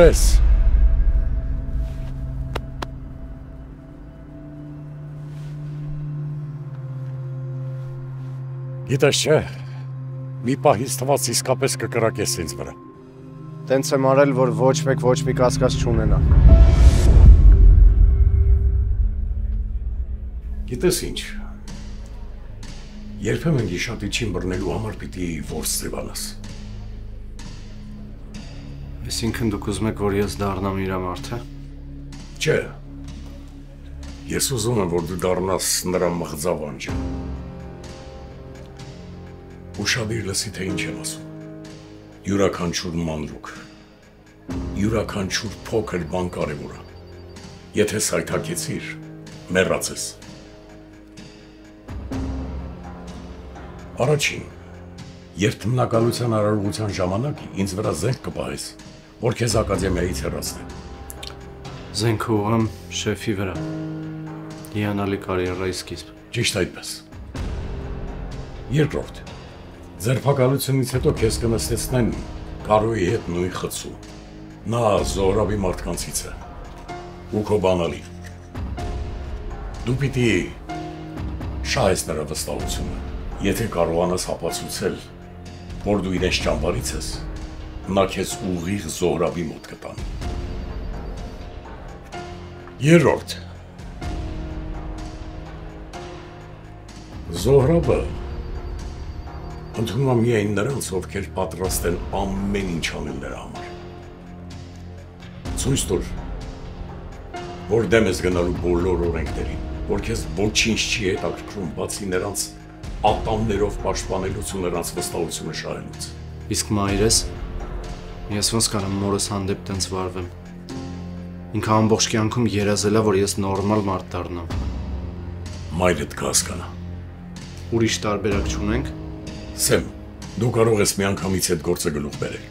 Ապրես։ Գիտես չէ, մի պահից թված իսկապես կկրակես ինձ վրա։ Տենց եմ արել, որ ոչ մեկ ոչ մի կասկած չունենա։ Գիտես ինչ, երբեմն գիշատիչին բռնելու համար պիտի որս ձևանաս։ Այսինքն դուք ուզում եք, որ ես դառնամ իր մարդը։ Չէ, ես ուզում եմ, որ դու դառնաս նրա մղձավանջը։ Ուշադիր լսի, թե ինչ եմ ասում։ Յուրաքանչյուր մանրուք, յուրաքանչյուր փոքր բան կարևոր է։ Եթե սայթաքեցիր, մեռած ես։ Առաջին, երբ թմնակալության արարողության ժամանակ ինձ վրա զենք կպահես, որ քեզ ակադեմիայից հեռացնեմ։ Զենքը ուղղեմ շեֆի վրա։ Հիանալի կարիերայի սկիզբ։ Ճիշտ այդպես։ Երկրորդ, ձերբակալությունից հետո քեզ կնստեցնեն Կարոյի հետ նույն խցու։ Նա Զոհրաբի մարդկանցից է։ Ու քո բանալի։ Դու պիտի շահես նրա վստահությունը։ Եթե կարողանաս ապացուցել, որ դու իրենց ճամբարից ես, նա քեզ ուղիղ Զոհրաբի մոտ կտանի։ Երրորդ, Զոհրաբը ընդունում է միայն նրանց, ովքեր պատրաստ են ամեն ինչ անել նրա համար։ Ցույց տուր, որ դեմ ես գնալու բոլոր օրենքներին, որ քեզ ոչինչ չի հետաքրքրում, բացի նրանց ատամներով պաշտպանելուց ու նրանց վստահությունը շահելուց։ Իսկ մայրս, ես ոնց կարամ մորս հանդեպ տենց վարվեմ։ Ինքը ամբողջ կյանքում երազել է, որ ես նորմալ մարդ դառնամ։ Մայրդ կհասկանա։ Ուրիշ տարբերակ չունենք։ Սեմ, դու կարող ես միանգամից այդ գործը գլուխ բերել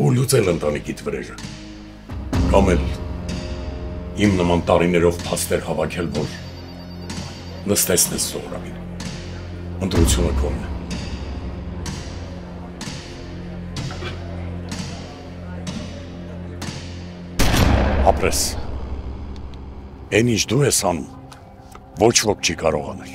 ու լուծել ընտանիքիդ վրեժը։ Կամ էլ իմ նման տարիներով փաստեր հավաքել, որ նստեցնես Զոհրաբին։ Ընտրությունը քոնն է։ Ապրես։ Էն ինչ դու ես անում, ոչ ոք չի կարող անել։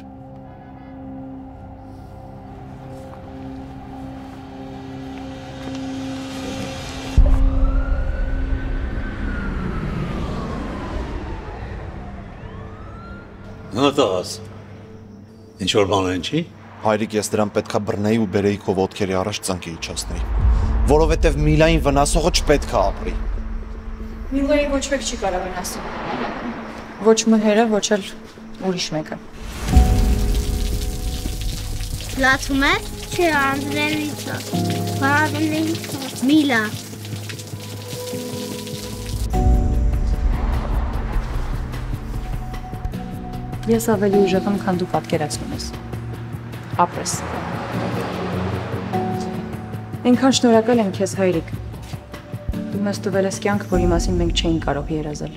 Նատաղաս, ինչ-որ բան են չի։ Հայրիկ, ես դրան պետքա բռնեի ու բերեի քո ոտքերի առաջ ծնկի իջացնեի, որովհետև Միլային վնասողը չպետքա ապրի։ Միլայի ոչ մեկ չի կարող վնասել։ Ոչ մհերը, ոչ էլ ուրիշ մեկը։ Լացում է, չէ Անդրելիցը, Վարադելիցը, Միլա։ Ես ավելի ուժեղ եմ, քան դու պատկերացնում ես։ Ապրես։ Այնքան շնորհակալ եմ քեզ, հայրիկ։ Դու մեզ տվել ես կյանք, որի մասին մենք չէինք կարող երազել։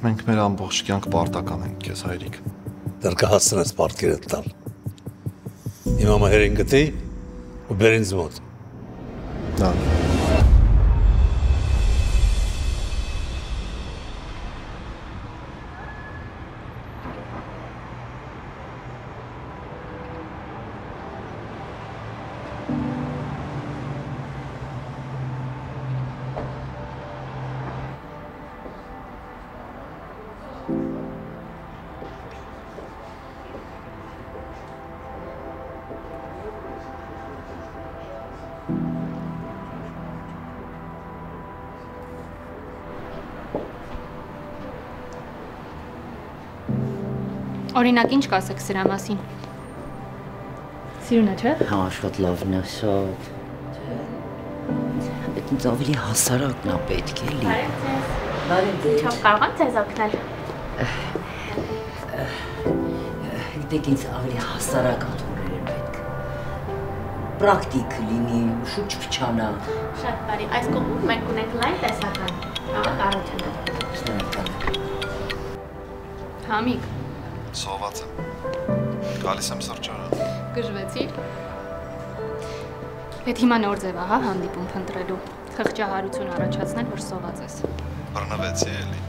Մենք մեր ամբողջ կյանք պարտական ենք քեզ, հայրիկ։ Դեռ կհասցնես պարտքերդ տալ։ Հիմա մահերին գտի ու բեր ինձ մոտ։ Դա։ Օրինակ ինչ կասեք սրա մասին։ Սիրուն է, չէ՞։ Հա, շատ լավն է, շատ։ Այդ ինձ ավելի հասարակն է պետք էլի։ Ինչով կարող եմ ձեզ օգնել։ Գիտեք, ինձ ավելի հասարակ աթոռներ են պետք։ Պրակտիկ լինի, շուտ չփչանա։ Շատ բարի, այս կողմում մենք ունենք լայն տեսական։ Կարող կառուցել։ Շնորհակալ եմ։ Համիկ։ Սոված եմ։ Գալիս եմ սրճարան։ Գժվեցի։ Պետք հիմա նոր ձև ահա հանդիպում փնտրելու։ խղճահարություն առաջացնել, որ սոված ես։ Բռնվեցի էլի։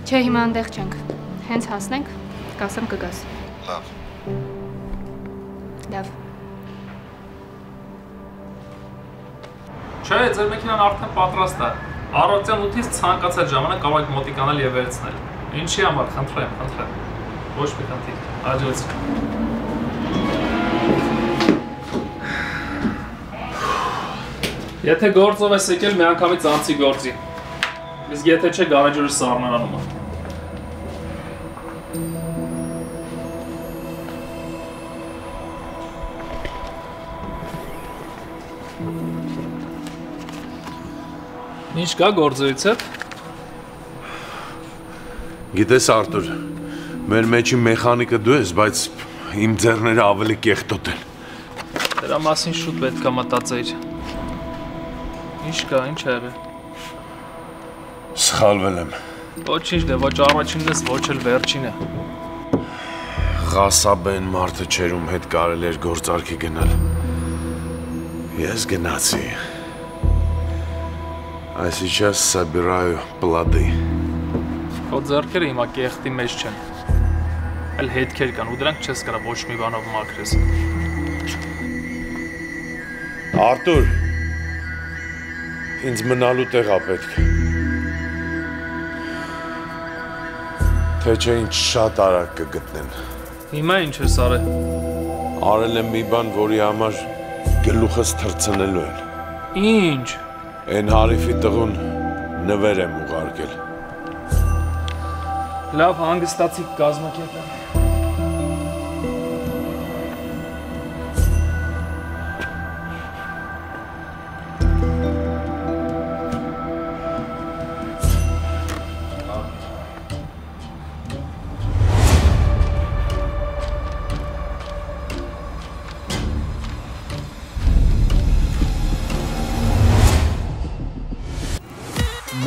Չէ, հիմա այնտեղ չենք։ Հենց հասնենք, կասեմ կգաս։ Լավ։ Լավ։ Չէ, ձեր մեքենան արդեն պատրաստ է։ Առավոտյան 8-ից ցանկացած ժամանակ կարող եք մոտիկանալ եւ վերցնել։ Ինչի համար, խնդրեմ։ Ոչ մի խնդիր։ Հաջողություն։ Եթե գործով ես եկել, միանգամից անցի գործի։ Իսկ եթե չէ, գարեջուրը սառնարանում է։ Ինչ կա գործերից հետ։ Գիտես Արտուր, մեր մեջի մեխանիկը դու ես, բայց իմ ձեռները ավելի կեղտոտ են։ Դրա մասին շուտ պետք է մտածեիր։ Ինչ կա, ինչ է եղել։ Սխալվել եմ։ Ոչինչ դե, ոչ առաջինն ես, ոչ էլ վերջինը։ Ղասաբեն մարդը չէր ում հետ կարել էր գործարքի գնալ։ Ես գնացի։ А сейчас собираю плоды. Քո ձեռքերը հիմա կեղտի մեջ չեն։ Այլ հետքեր կան ու դրանք չես կարա ոչ մի բանով մաքրես։ Արտուր, ինձ մնալու տեղ է պետք։ Թե չէ ինչ շատ արագ կգտնեն։ Հիմա ինչ ես արել։ Արել եմ մի բան, որի համար գլուխս թռցնելու են։ Ինչ։ Են հարիֆի տղուն նվեր եմ ուղարկել։ Լավ հանգստացի կազմակերպել։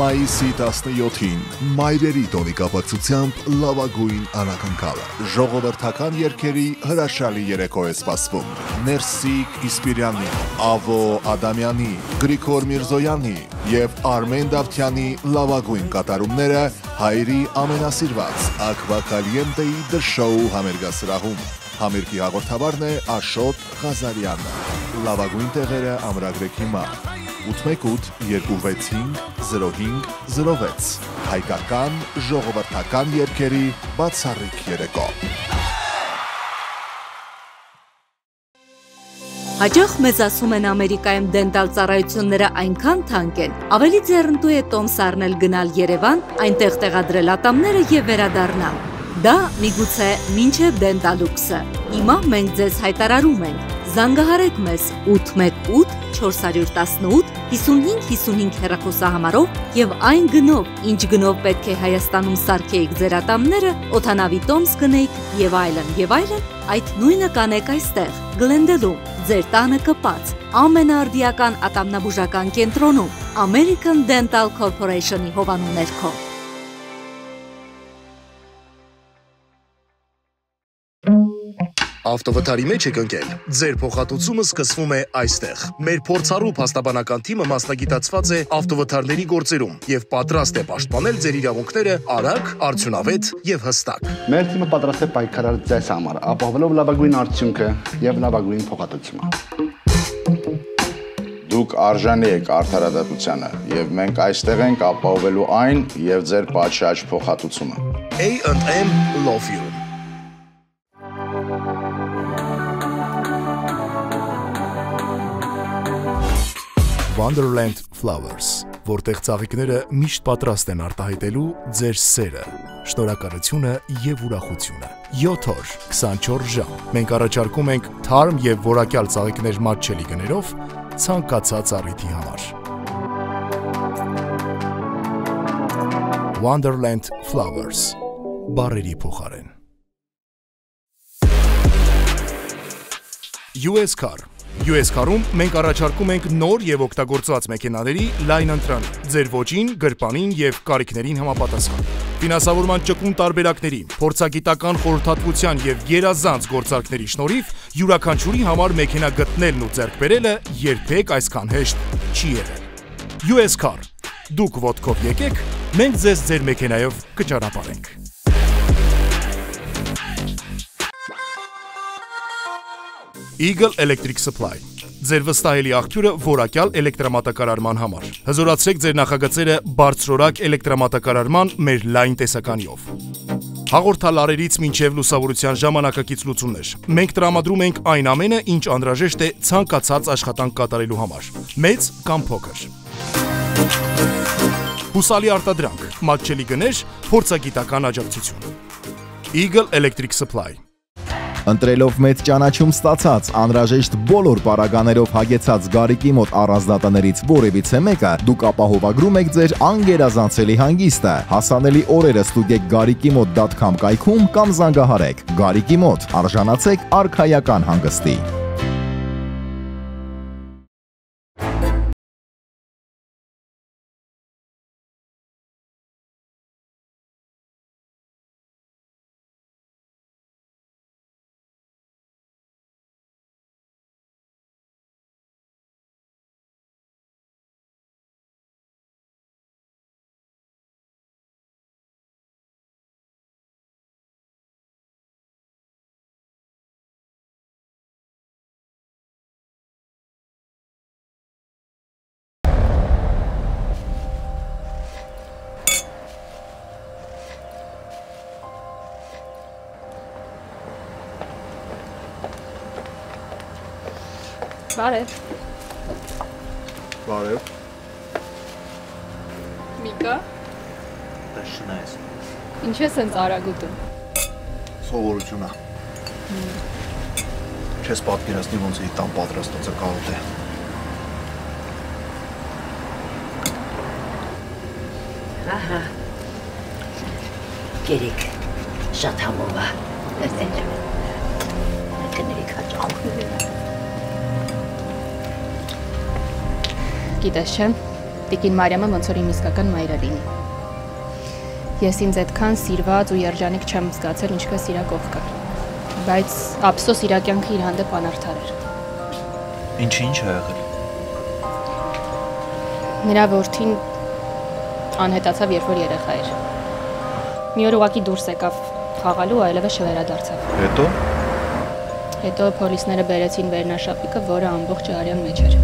Մայիսի 17-ին մայրերի տոնի կապակցությամբ լավագույն անակնկալը ժողովրդական երգերի հրաշալի երեկո է սպասվում։ Ներսիկ Իսպիրյանի, Ավո Ադամյանի, Գրիգոր Միրզոյանի եւ Արմեն Դավթյանի լավագույն կատարումները հայերի ամենասիրված Ակվա Կալիենտեի The Show համերգասրահում։ Համերգի հաղորդավարն է Աշոտ Ղազարյանը։ Լավագույն տեղերը ամրագրեք հիմա 818-265-0506 հայկական ժողովրդական երգերի բացառիկ երեկո։ Հաճախ մեզ ասում են Ամերիկայում դենտալ ծառայությունները այնքան թանկ են, ավելի ձեռնտու է տոմս առնել գնալ Երևան, այնտեղ տեղադրել ատամները եւ վերադառնալ։ Դա միգուցե մինչև դենտալուքսը։ Հիմա մենք ձեզ հայտարարում ենք, զանգահարեք մեզ 818-418-5555 հեռախոսահամարով եւ այն գնով, ինչ գնով պետք է Հայաստանում սարքեիք ձեր ատամները, օդանավի տոմս գնեիք եւ այլն, այդ նույնը կանեք այստեղ, Գլենդելում, ձեր տանը կպած, ամենաարդիական ատամնաբուժական կենտրոնում, American Dental Corporation-ի հովանու ներքո։ Ավտովթարի մեջ եք ընկել, ձեր փոխհատուցումը սկսվում է այստեղ։ Մեր փորձառու փաստաբանական թիմը մասնագիտացված է ավտովթարների գործերում եւ պատրաստ է պաշտպանել ձեր իրավունքները արագ, արդյունավետ եւ հստակ։ Մեր թիմը պատրաստ է պայքարել ձեզ համար, ապահովելով լավագույն արդյունքը եւ լավագույն փոխհատուցումը։ Դուք արժանի եք արդարադատությանը եւ մենք այստեղ ենք ապահովելու այն եւ ձեր պատշաճ փոխհատուցումը։ A&M Law Firm Wonderland Flowers, որտեղ ծաղիկները միշտ պատրաստ են արտահայտելու ձեր սերը, շնորհակալությունը եւ ուրախությունը։ 7 օր, 24 ժամ։ Մենք առաջարկում ենք թարմ եւ որակյալ ծաղիկներ մատչելի գներով ցանկացած առիթի համար։ Wonderland Flowers, բարերի փոխարեն։ US Car US Car-ում մենք առաջարկում ենք նոր եւ օգտագործված մեքենաների լայն ընտրան, ձեր ոճին, գրպանին եւ կարիքներին համապատասխան։ Ֆինանսավորման ճկուն տարբերակների, փորձագիտական խորհրդատվության եւ գերազանց գործարքների շնորհիվ յուրաքանչյուրի համար մեքենա գտնելն ու ձեռք բերելը երբեք այսքան հեշտ չի եղել։ US Car։ Դուք ոտքով եկեք, մենք ձեզ ձեր մեքենայով կճանապարհենք։ Eagle Electric Supply։ Ձեր վստահելի աղբյուրը որակյալ էլեկտրամատակարարման համար։ Հզորացրեք ձեր նախագծերը բարձրորակ էլեկտրամատակարարման մեր լայն տեսականիով։ Հաղորդալարերից մինչև լուսավորության ժամանակակից լուծումներ։ Մենք տրամադրում ենք այն ամենը, ինչ անհրաժեշտ է ցանկացած աշխատանք կատարելու համար։ Մեծ կամ փոքր։ Հուսալի արտադրանք, մատչելի գներ, փորձագիտական աջակցություն։ Eagle Electric Supply։ Ընտրելով մեծ ճանաչում ստացած, անհրաժեշտ բոլոր պարագաներով հագեցած Գարիկի մոտ առանձնատներից որևիցե մեկը, դուք ապահովագրում եք ձեր անգերազանցելի հանգիստը։ Հասանելի օրերը ստուգեք garikimot.com կայքում կամ զանգահարեք։ Գարիկի մոտ արժանացեք արքայական հանգստի։ Բարև։ Բարև։ Միկա։ Տաշնա ես։ Ինչ ես հենց արագուտում։ Սովորությունա։ Չես պատկերացնի ոնց էի տան պատրաստածը կարոտ է։ Ահա։ Գերիկ, շատ համով է։ Կներիք հաճախ։ Գիտես չէ, Տիկին Մարիամը ոնց որ իմ իսկական մայրը լինի։ Ես ինձ այդքան սիրված ու երջանիկ չեմ զգացել, ինչպես իրա կողքը։ Բայց ափսոս իրա կյանքը իր հանդեպ անարդար էր։ Ինչ է եղել։ Նրա որդին անհետացավ, երբ որ երեխա էր։ Մի օր ուղղակի դուրս եկավ խաղալու, այլևս չվերադարձավ։ Հետո պոլիսները բերեցին վերնաշապիկը, որը ամբողջ արյան մեջ էր։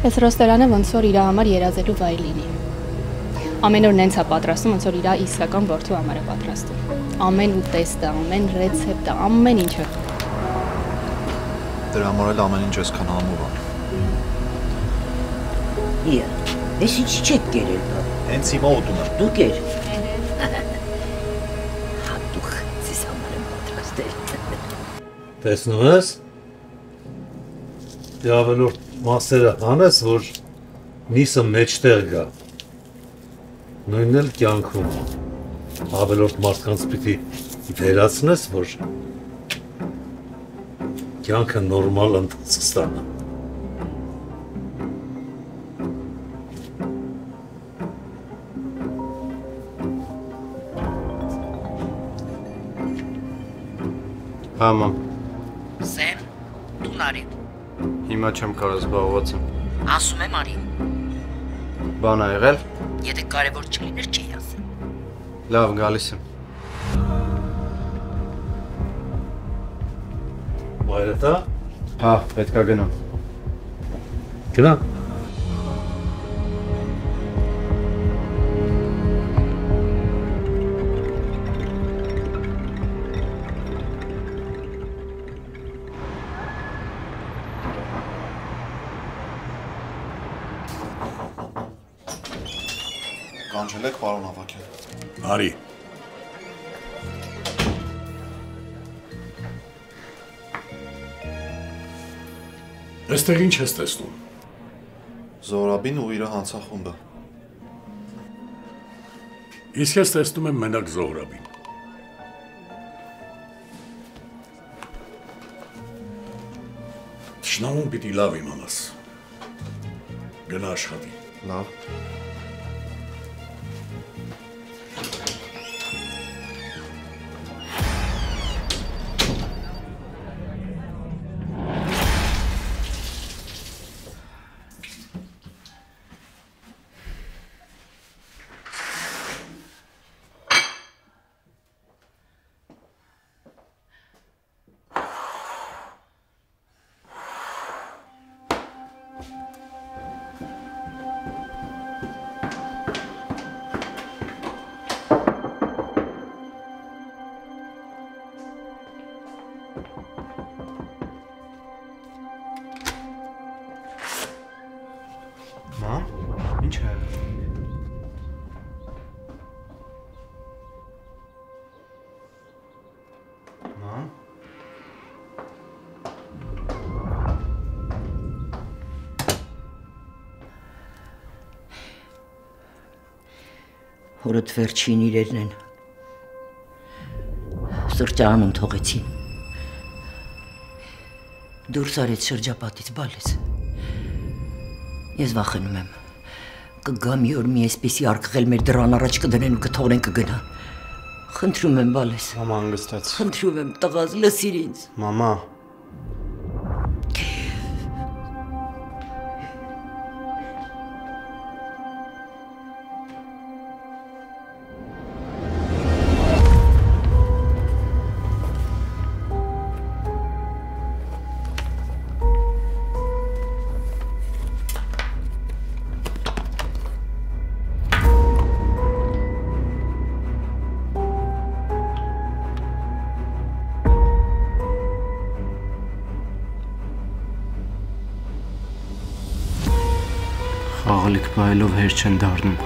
Այս ռեստորանը ոնց որ իրա համար երազելու վայր լինի։ Ամեն օր նենց է պատրաստում, ոնց որ իրա իսկական որդու համար է պատրաստում։ Ամեն ուտեստը, ամեն ռեցեպտը, ամեն ինչը։ Դրա համար էլ ամեն ինչ այսքան համով է։ Ես ինչ չեք կերել։ Հենց հիմա ուտում եմ։ Դուք էր։ Հատուկ ձեզ համար եմ պատրաստել։ Տեսնում ես։ Ավելորդ մասերը հանես, որ միսը մեջտեղ գա։ Նույնն էլ կյանքում ավելորդ մարդկանց պիտի վերացնես, որ կյանքը նորմալ ընթացք ստանա։ Հա, մամ։ Սեն, դու նարի։ Հիմա չեմ կարող զբաղված եմ։ Ասում եմ արի։ Բան ա եղել։ Եթե կարևոր չլիներ, չի ասել։ Լավ, գալիս եմ։ Մայրդ է։ Հա, պետք է գնամ։ Գնա։ Կանչել եք, պարոն Ավագյան։ Արի։ Այստեղ ինչ ես տեսնում։ Զորաբին ու իր հանցախումբը։ Իսկ ես տեսնում եմ մենակ Զոհրաբին։ Թշնամուն պիտի լավ իմանաս։ Գնա աշխատի։ Լավ։ Մամ, ինչ է։ Մամ։ Հորդ վերջին իրերն են։ Սրճարանում թողեցին։ Դուրս արեց շրջապատից բալես։ Ես վախենում եմ։ Կգա մի օր մի այսպեսի արկղել մեր դրան առաջ կդնեն ու կթողնեն կգնա։ Խնդրում եմ բալես։ Մամա հանգստաց։ Խնդրում եմ տղաս լսիր ինձ։ Մամա։ Խաղալիք բայելով հեր չեն դառնում։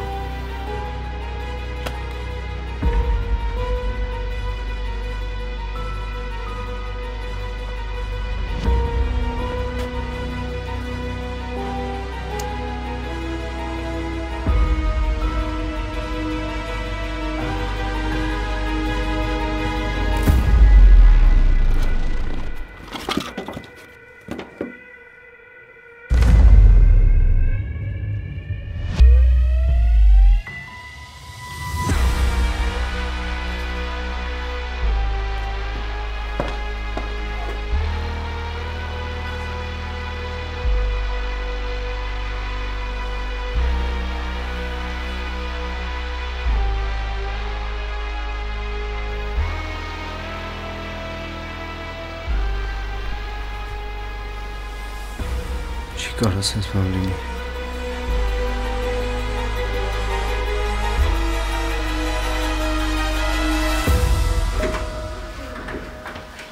Չի կարող ասես բան լինի։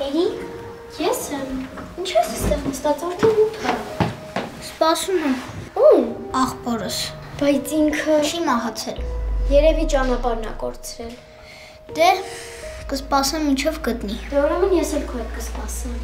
Էրիկ, ես եմ։ Ինչ ես ստեղ նստած արդեն 8-ը։ Սպասում եմ։ Ում? Աղբորս։ Բայց ինքը չի մահացել։ Երևի ճանապարհն է կորցրել։ Դե, կսպասեմ մինչև գտնի։ Ուրեմն ես էլ քո հետ կսպասեմ։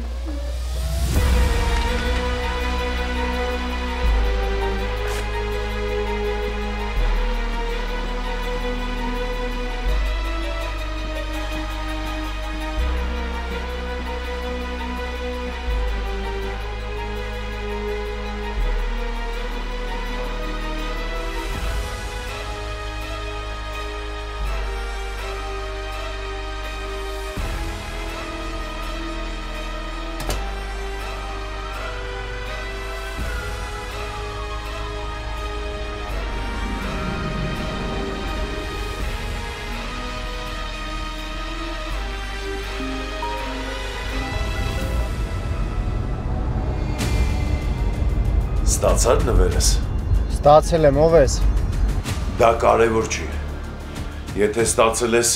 Ստացա՞ր նվերս։ Ստացել եմ, ով ես։ Դա կարևոր չի։ Եթե ստացել ես,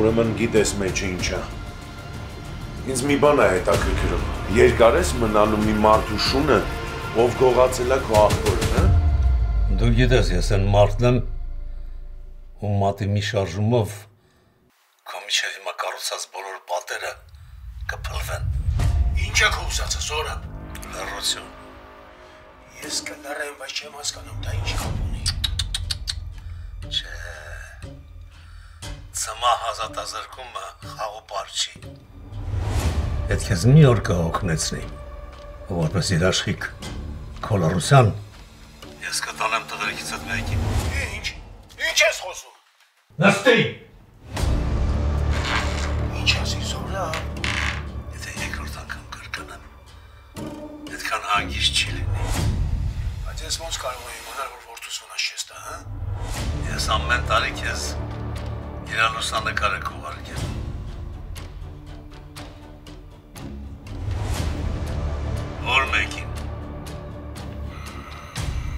ուրեմն գիտես մեջը ինչա։ Ինձ մի բան է հետաքրքրում։ Երկար ես մնալու մի մարդու շունը, ով գողացել է քո աղբորը, հա։ Դու գիտես, ես այն մարդն եմ, ում մատի մի շարժումով քո միջև հիմա կառուցած բոլոր պատերը կփլվեն։ Ինչ է քո ուզածը, Զորան։ Լռություն։ Ես կլռեմ, բայց չեմ հասկանում, դա ինչ կապ ունի։ Չէ։ Ծմա հազատազրկումը խաղոպար չի։ Պետք է մի օր կօգնեցնի, որպես իր աշխիկ քո լռության։ Ես կտանեմ տղերքիցդ մեկին։ Ինչ ես խոսում։ Նստի։ Ինչ ասի, Զորան։ Այդքան հանգիստ չի լինի։ Բայց ես ոնց կարող եմ իմանալ, որ որդուս վնաս չես տա, հա։ Ես ամեն տարի քեզ իր լուսանկարը կուղարկեմ։ Որ մեկին։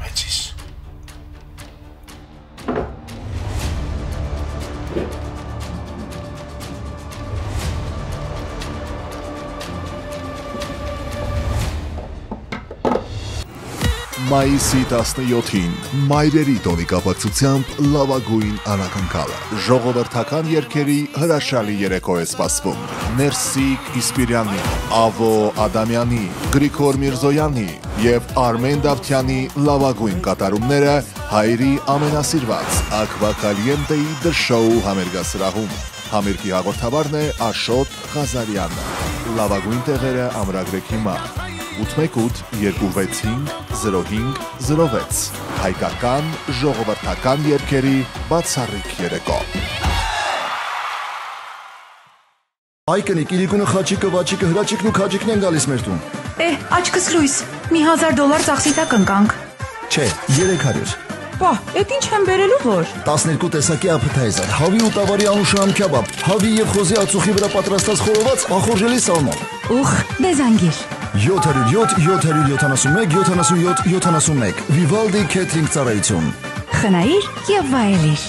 Մեծիս։ Մայիսի 17-ին Մայրերի տոնի կապակցությամբ լավագույն անակնկալը։ Ժողովրդական երգերի հրաշալի երեկո է սպասվում։ Ներսիկ Իսպիրյանի, Ավո Ադամյանի, Գրիգոր Միրզոյանի եւ Արմեն Դավթյանի լավագույն կատարումները հայրի ամենասիրված Ակվա Կալիենտեի դրշոու համերգասրահում։ Համերգի հաղորդավարն է Աշոտ Ղազարյանը։ Լավագույն տեղերը ամրագրեք հիմա 818-265-0506 հայկական ժողովրդական երգերի բացառիկ երեկո։ Այկնիկ, իրիկունը, խաչիկը, վաչիկը, հրաչիկն ու քաջիկն են գալիս մեր տուն։ Աչքս լույս, մի $1000 ծախսի տակ ընկանք։ Չէ, 300։ Պահ, էդ ինչ եմ բերելու որ։ 12 տեսակի appetizer, հավի ու տավարի անուշահամ քյաբաբ, հավի եւ խոզի ածուխի վրա պատրաստած խորոված ախորժելի սալմոն։ Ուխ, դեզանգիր։ 707-771-77-71 Vivaldi Catering ծառայություն։ Խնայիր եւ վայելիր։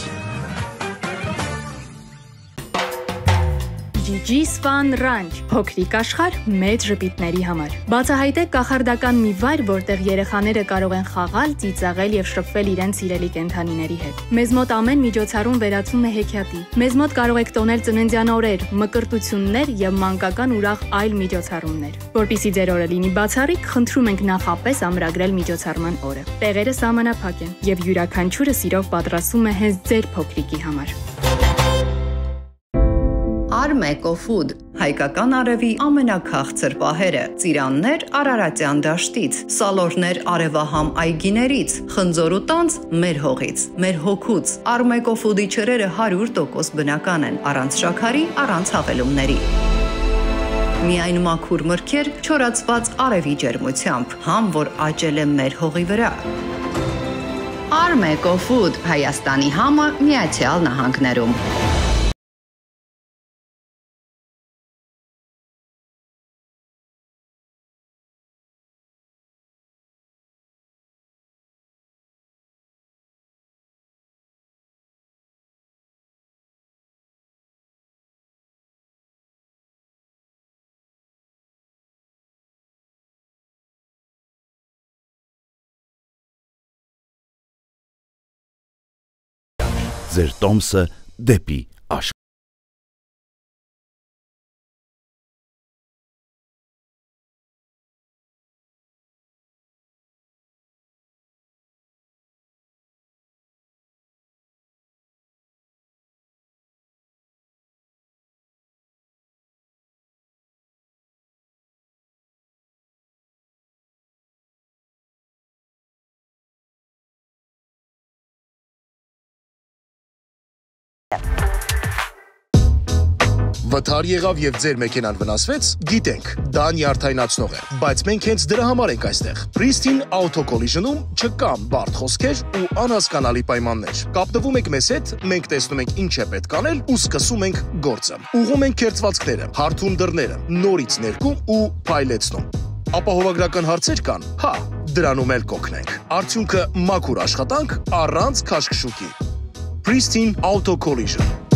Gigi Swan Ranch, փոքրիկ աշխարհ մեծ ժպիտների համար։ Բացահայտեք կախարդական մի վայր, որտեղ երեխաները կարող են խաղալ, ծիծաղել եւ շփվել իրենց սիրելի կենդանիների հետ։ Մեզ մոտ ամեն միջոցառում վերածվում է հեքիաթի։ Մեզ մոտ կարող եք տոնել ծննդյան օրեր, մկրտություններ եւ մանկական ուրախ այլ միջոցառումներ։ Որպեսզի ձեր օրը լինի բացառիկ, խնդրում ենք նախապես ամրագրել միջոցառման օրը։ Տեղերը սահմանափակ են եւ յուրաքանչյուրը սիրով պատրաստվում է հենց ձեր փոքրիկի համար։ Armeco Food, հայկական արևի ամենաքաղցր պահերը, ծիրաններ Արարատյան դաշտից, սալորներ արևահամ այգիներից, խնձոր ու տանձ մեր հողից, մեր հոգուց, Armeco Food-ի չրերը 100% բնական են, առանց շաքարի, առանց հավելումների։ Միայն մաքուր մրգեր, չորացված արևի ջերմությամբ, համ որ աճել է մեր հողի վրա։ Armeco Food, Հայաստանի համը Միացյալ Նահանգներում։ Ձեր տոմսը դեպի աշխարհ։ Վթար եղավ եւ ձեր մեքենան վնասվեց, գիտենք, դա նյարդայնացնող է, բայց մենք հենց դրա համար ենք այստեղ։ Pristine Auto Collision-ում չկան բարդ խոսքեր ու անհասկանալի պայմաններ։ Կապտվում եք մեզ հետ, մենք տեսնում ենք ինչ է պետք անել ու սկսում ենք գործը։ Ուղղում ենք քերծվածքները, հարթում դռները, նորից ներկում ու փայլեցնում։ Ապահովագրական հարցեր կան։ Հա, դրանում էլ կօգնենք։ Արդյունքը մաքուր աշխատանք առանց քաշքշուկի։ Pristine Auto Collision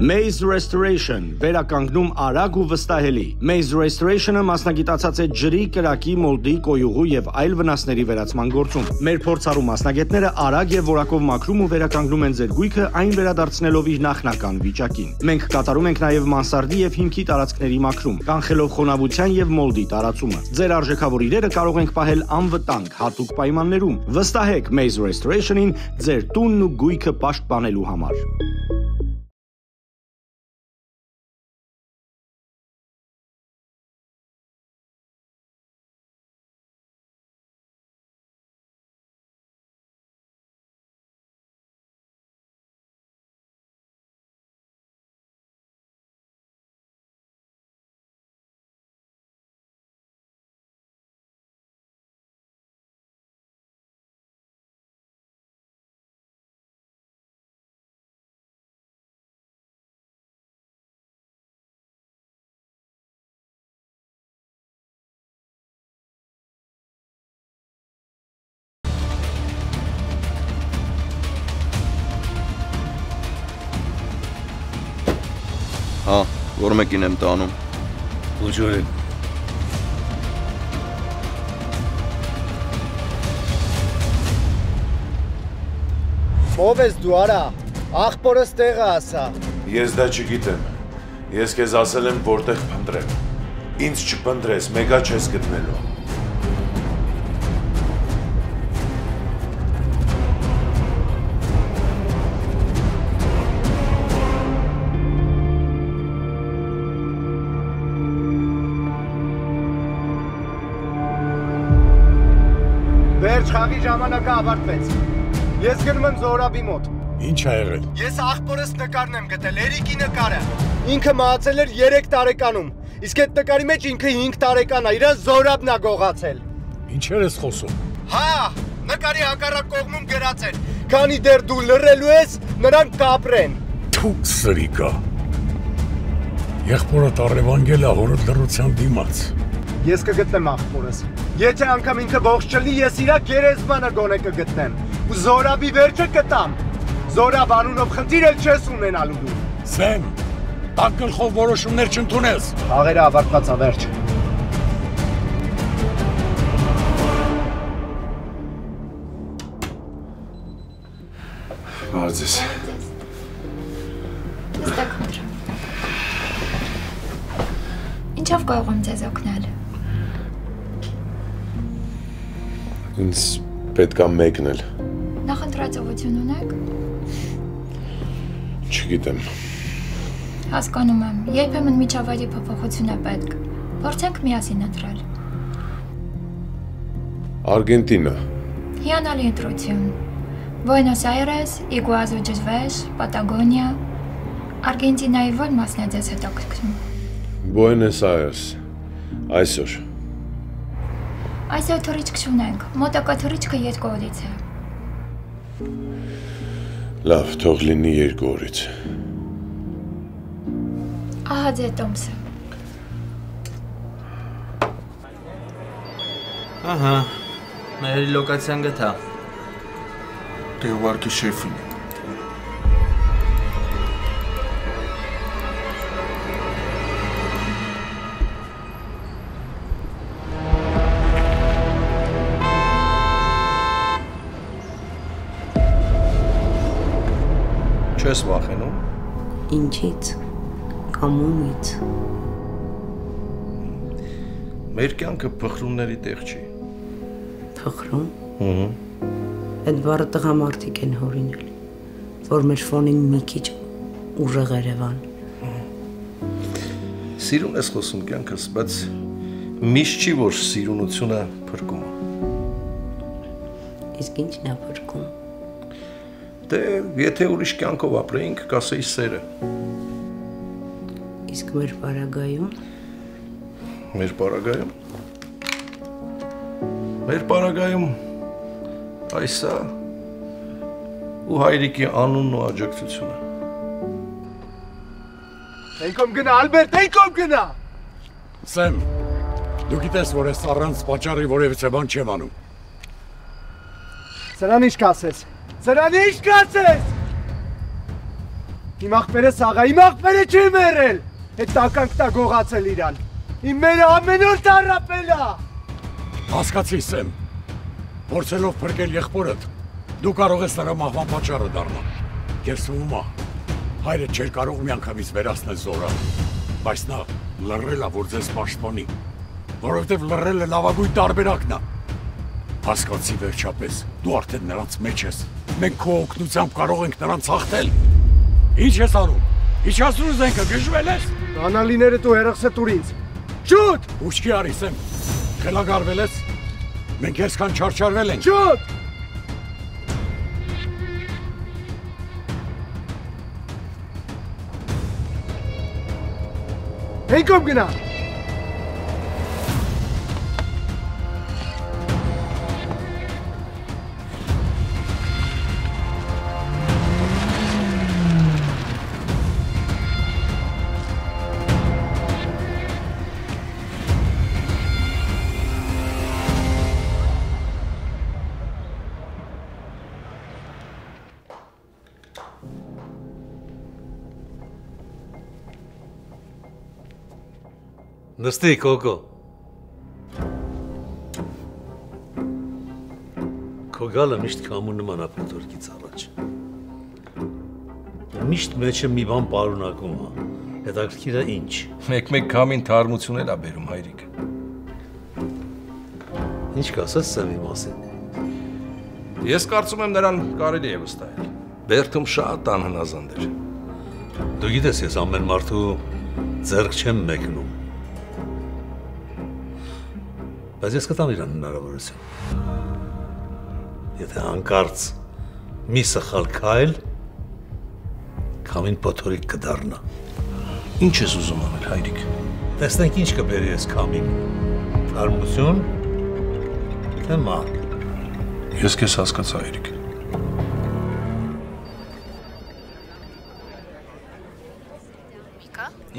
Maze Restoration, վերականգնում արագ ու վստահելի։ Maze Restoration-ը մասնագիտացած է ջրի, կրակի, մոլդի, կոյուղու եւ այլ վնասների վերացման գործում։ Մեր փորձառու մասնագետները արագ եւ որակով մաքրում ու վերականգնում են ձեր գույքը, այն վերադարձնելով իր նախնական վիճակին։ Մենք կատարում ենք նաեւ մանսարդի եւ հիմքի տարածքների մաքրում, կանխելով խոնավության եւ մոլդի տարածումը։ Ձեր արժեքավոր իրերը կարող ենք պահել անվտանգ, հատուկ պայմաններում։ Վստահեք Maze Restoration-ին ձեր տունն ու գույքը պաշտպանելու համար։ Հա, որ մեկին եմ տանում։ Ուջորին։ ով ես դու արա, աղբորս տեղը ասա։ Ես դա չգիտեմ, ես կեզ ասել եմ որտեղ պնդրեմ, ինձ չպնդրես, մեգա չես գտնելու։ Վերջ խաղի ժամանակը ավարտվեց, ես գնում եմ Զորաբի մոտ։ Ինչ ա եղել։ Ես աղբորս նկարն եմ գտել, Էրիկի նկարը։ Ինքը մահացել էր 3 տարեկանում, իսկ այդ նկարի մեջ ինքը 5 տարեկան է, իրան Զորաբն է գողացել։ Ինչեր ես խոսում։ Հա, նկարի հակառակ կողմում գրած էր, քանի դեռ դու լռելու ես, նրանք կապրեն։ Թուք սրիկա։ Եղբորդ առևանգել է հորդ լռության դիմաց։ Ես կգտնեմ աղբորս։ Եթե անգամ ինքը ողջ չլի, ես իրա գերեզմանը գոնե կգտնեմ։ Ու Զորաբի վերջը կտամ։ Զորաբ անունով խնդիր էլ չես ունենալու դու։ Սեմ, տակ գլխով որոշումներ չընդունես։ Խաղերը ավարտված ա, վերջ։ Բարձես։ Նստեք խնդրեմ։ Ինչով կարող եմ ձեզ օգնել։ Ինձ պետք է մեկնել։ Նախընտրածողություն ունեք։ Չգիտեմ։ Հասկանում եմ, երբեմն միջավայրի փոփոխություն է պետք։ Փորձենք միասին ընտրել։ Արգենտինա։ Հիանալի ընտրություն։ Բուենոս Այրես, Իգուազու ջրվեժ, Պատագոնիա։ Արգենտինայի ո՞ր մասն է ձեզ հետաքրքրում։ Բուենոս Այրես։ Այսօր։ Այսօր թռիչք չունենք, մոտակա թռիչքը 2 օրից է։ Լավ, թող լինի 2 օրից։ Ահա ձեր տոմսը։ Ահա, մեր լոկացիան գտա։ Դե ուղարկի շեֆին։ Չես վախենում։ Ինչից, կամ ումից։ Մեր կյանքը փխրունների տեղ չի։ Փխրուն։ Այդ բառը տղամարդիկ են հորինել, որ մեր ֆոնին մի քիչ ուժեղ Երևան։ Սիրուն ես խոսում կյանքս, բայց միշտ չի, որ սիրունությունը փրկում։ Իսկ ինչն է փրկում։ Դե, եթե ուրիշ կյանքով ապրեինք, կասեի սերը։ Իսկ մեր պարագայում։ Մեր պարագայում։ Մեր պարագայում այսա ու հայրիկի անունն ու աջակցությունը։ Ենքոմ գնա, Ալբերտ, ենքոմ գնա։ Սեմ, դու գիտես, որ ես առանց պատճառի որևիցե բան չեմ անում։ Սրան ինչ կասես։ Սրան ինչ կասես։ Իմ աղբերը սաղա, իմ աղբերը չի մերել։ Այդ տականք տա գողացել իրան։ Իմ մերը ամեն օր տարապել է։ Հասկացի Սեմ, փորձելով փրկել եղբորդ, դու կարող ես նրա մահվան պատճառը դառնալ։ Քեզ թվում է, հայրը չէր կարող միանգամից վերացնել Զորան, բայց նա լռել է, որ ձեզ պաշտպանի, որովհետև լռելը լավագույն տարբերակն է։ Հասկացի վերջապես, դու արդեն նրանց մեջ ես, մենք քո օգնությամբ կարող ենք նրանց հաղթել։ Ինչ ես անում։ Իջացրու զենքը, գժվել ես։ Կանալիները դու հերախսը տուր ինձ։ Շուտ։ Ուշքի արի Սեմ։ Խելագարվել ես։ Մենք այսքան չարչարվել ենք։ Շուտ։ Ենքոմ գնա։ Նստի, Կոկո։ Քո գալը միշտ կամու նման ապրտորքից առաջ։ միշտ մեջը մի բան պարունակում է։ Հետաքրքիրը ինչ։ Մեկ-մեկ քամին թարմություն էլ է բերում, հայրիկ։ Ինչ կասես Սևի մասին։ Ես կարծում եմ նրան կարելի է վստահել։ Բերդում շատ անհնազանդ էր։ Դու գիտես, ես ամեն մարդու ձեռք չեմ մեկնում։ Բայց ես կտամ իրան հնարավորություն։ Եթե հանկարծ մի սխալ քայլ քամին փոթորիկ կդառնա։ Ինչ ես ուզում անել, հայրիկ։ Տեսնենք ինչ կբերի այս քամին։ Թարմություն, թե մահ։ Ես քեզ հասկացա, հայրիկ։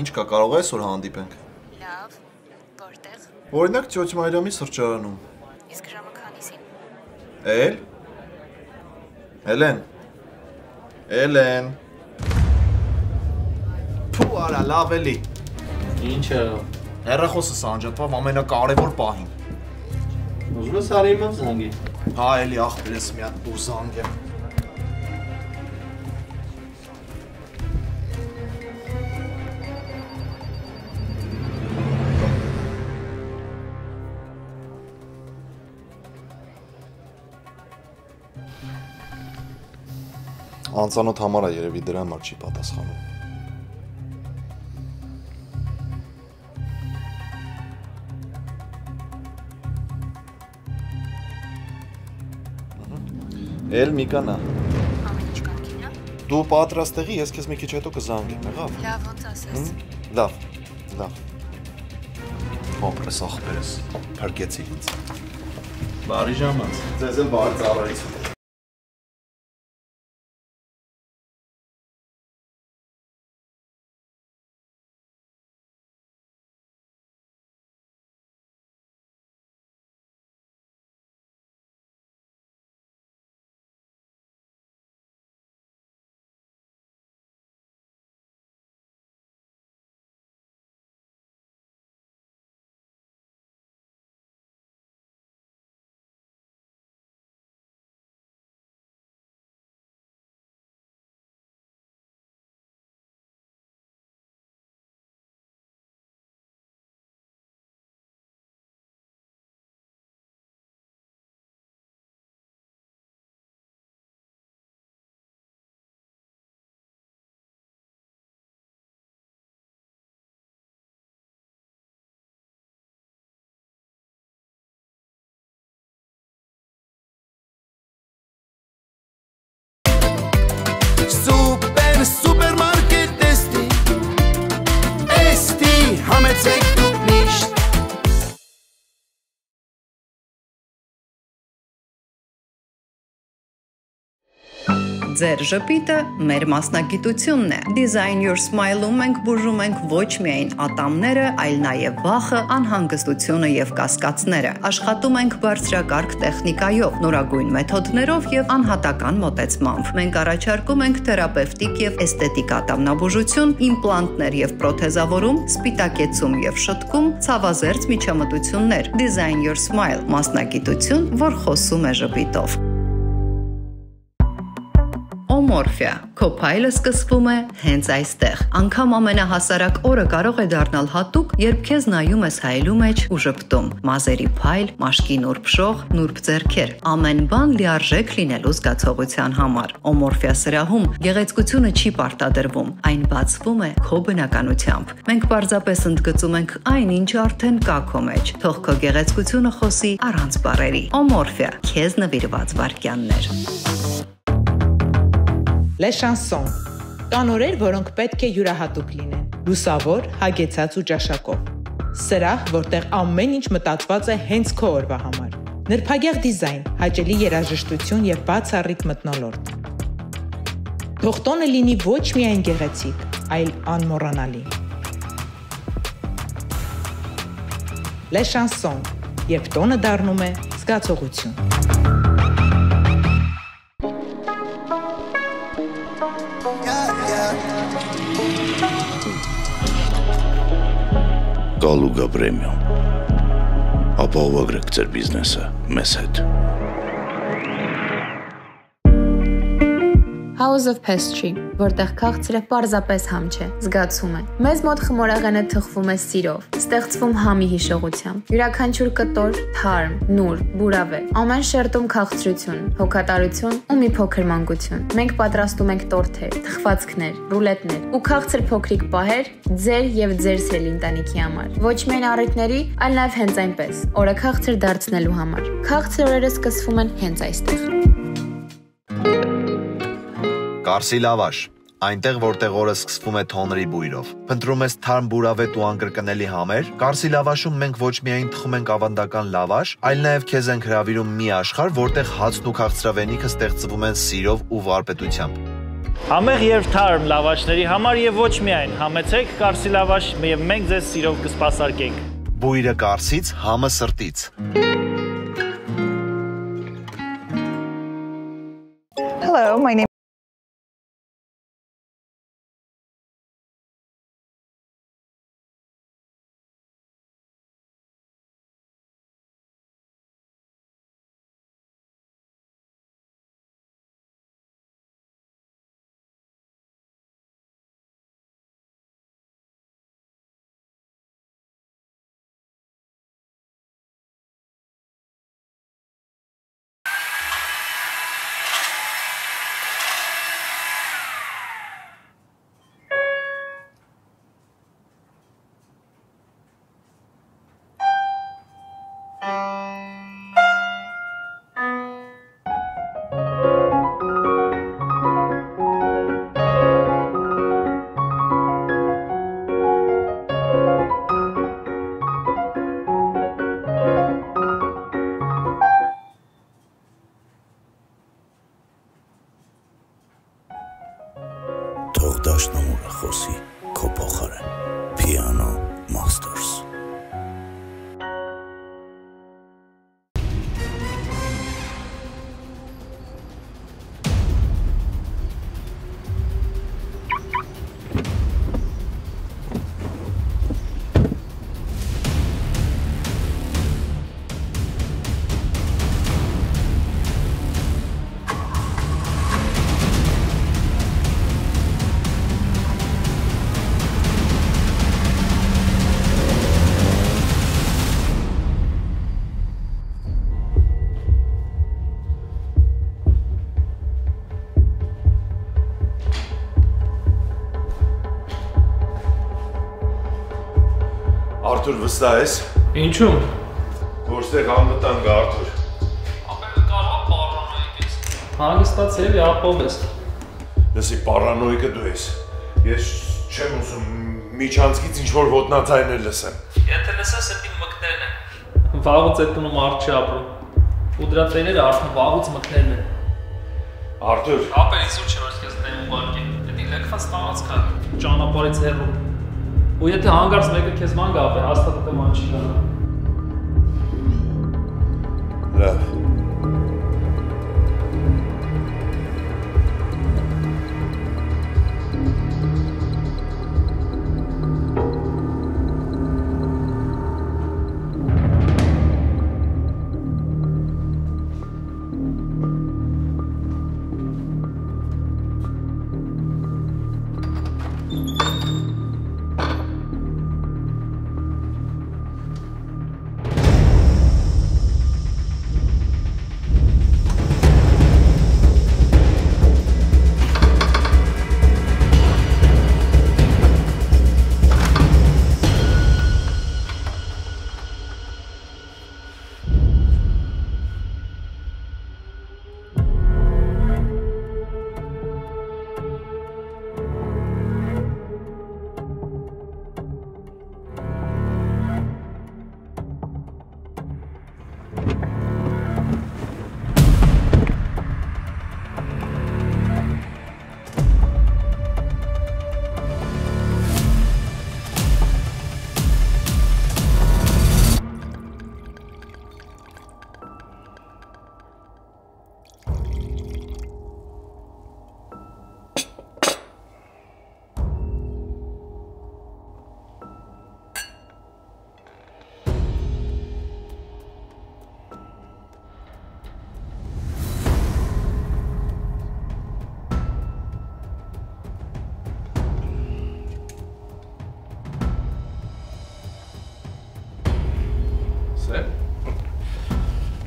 Ինչ կա, կարող ես որ հանդիպենք։ Լավ, որտեղ։ Օրինակ Տյոթ Մարիամի սրճարանում։ Իսկ ժամը քանիսին։ Էլ։ Էլեն։ Էլեն։ Փու արա, լավ էլի։ Ինչը։ Հեռախոսը սանջատվավ ամենակարևոր պահին։ Ուզում ես արիմով զանգի։ Հա, էլի ախպերես մի հատ ու զանգեմ։ Անծանոթ համար է երևի դրա համար չի պատասխանում։ Էլ Միկանա։ Ամեն ինչ կարգին է։ Դու պատրաստեղի, ես քեզ մի քիչ հետո կզանգեմ, եղավ։ Լավ, ոնց ասես։ Լավ, լավ։ Հոպրես ախպերս, փրկեցի ինձ։ Բարի ժամանց։ Ձեզ էլ բարի ծառայություն։ Supermarket Esti համեցեք դուք միշտ Ձեր ժպիտը մեր մասնագիտությունն է։ Design Your Smile-ում մենք բուժում ենք ոչ միայն ատամները, այլ նաև վախը, անհանգստությունը եւ կասկածները։ Աշխատում ենք բարձրակարգ տեխնիկայով, նորագույն մեթոդներով եւ անհատական մոտեցմամբ։ Մենք առաջարկում ենք թերապևտիկ եւ էսթետիկ ատամնաբուժություն, իմպլանտներ եւ պրոթեզավորում, սպիտակեցում եւ շտկում, ցավազերծ միջամտություններ։ Design Your Smile մասնագիտություն, որ խոսում է ժպիտով։ Օմորֆիա, քո փայլը սկսվում է հենց այստեղ։ Անկամ ամենահասարակ օրը կարող է դառնալ հատուկ, երբ քեզ նայում ես հայելու մեջ ու ժպտում։ Մազերի փայլ, մաշկի նուրբ շող, նուրբ ձեռքեր, ամեն բան լիարժեք լինելու զգացողության համար։ Օմորֆիա սրահում գեղեցկությունը չի պարտադրվում, այն բացվում է քո բնականությամբ։ Մենք պարզապես ընդգծում ենք այն, ինչը արդեն կա քո մեջ։ Թող քո գեղեցկությունը խոսի առանց բառերի։ Օմորֆիա, քեզ նվիրված վայրկյաններ։ Les chansons։ Կան օրեր, որոնք պետք է յուրահատուկ լինեն։ Լուսավոր, հագեցած ու ճաշակով։ Սրահ, որտեղ ամեն ինչ մտածված է հենց քո օրվա համար։ Նրբագեղ դիզայն, հաճելի երաժշտություն եւ բացառիկ մթնոլորտ։ Թող տոնը լինի ոչ միայն գեղեցիկ, այլ անմոռանալի։ Les chansons, երբ տոնը դառնում է զգացողություն։ Գալուգա պրեմիում։ Ապահովագրեք ձեր բիզնեսը մեզ հետ։ House of Pastry, որտեղ քաղցրը պարզապես համ չէ, զգացում է։ Մեզ մոտ խմորեղենը թխվում է սիրով, ստեղծվում համի հիշողությամբ։ Յուրաքանչյուր կտոր թարմ, նուրբ, բուրավե, ամեն շերտում քաղցրություն, հոգատարություն ու մի փոքր մանկություն։ Մենք պատրաստում ենք տորթեր, թխվածքներ, ռուլետներ ու քաղցր փոքրիկ պահեր ձեր եւ ձեր սիրելի ընտանիքի համար։ Ոչ միայն առիթների, այլ նաեւ հենց այնպես, օրը քաղցր դարձնելու համար։ Քաղցր օրերը սկսվում են հենց այստեղ։ Կարսի լավաշ, այնտեղ որտեղ օրը սկսվում է թոնրի բույրով։ Փնտրում ես թարմ բուրավետ ու անկրկնելի համեր, Կարսի լավաշում մենք ոչ միայն թխում ենք ավանդական լավաշ, այլ նաև քեզ ենք հրավիրում մի աշխարհ, որտեղ հացն ու քաղցրավենիքը ստեղծվում են սիրով ու վարպետությամբ։ Համեղ եւ թարմ լավաշների համար եւ ոչ միայն, համեցեք Կարսի լավաշ եւ մենք ձեզ սիրով կսպասարկենք։ Բույրը Կարսից, համը սրտից։ Hello, my name Թող դաշնամուրը խոսի քո փոխարեն։ Piano Masters։ Արթուր վստահ ես։ Ինչու՞մ։ Որտեղ անվտանգ է Արթուր։ Ապա կարող պարանոիկ ես։ Հանգստացել ապով ես։ Լսի, պարանոիկը դու ես։ Ես չեմ ուզում միջանցքից ինչ-որ ոտնաձայներ լսեմ։ Եթե լսես, էդ իմ մկներն են։ Վաղուց այդ տնում արդ չի ապրում։ Ու դրա տերերը արդեն վաղուց մկներն են։ Արթուր։ Ապա իզուր չէ որ ես տեմ ուղարկի։ Դա լեքված տարածք է, ճանապարհից հեռու։ Ու եթե հանգարց մեկը քեզ ման գապե, հաստատ դե ման չի գա։ Լավ։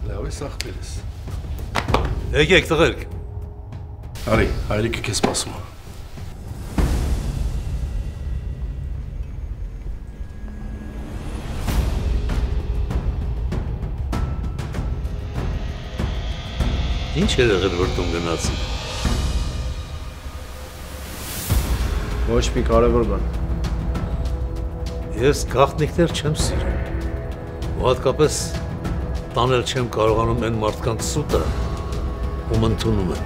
Լավ է սախտերս։ Եկեք տղերք։ Արի, հայրիկը քեզ սպասում է։ Ինչ է եղել, որ տուն գնացի։ Ոչ մի կարևոր բան։ Ես գաղտնիքներ չեմ սիրում։ Ու հատկապես տանել չեմ կարողանում այն մարդկանց սուտը, ում ընդունում եմ։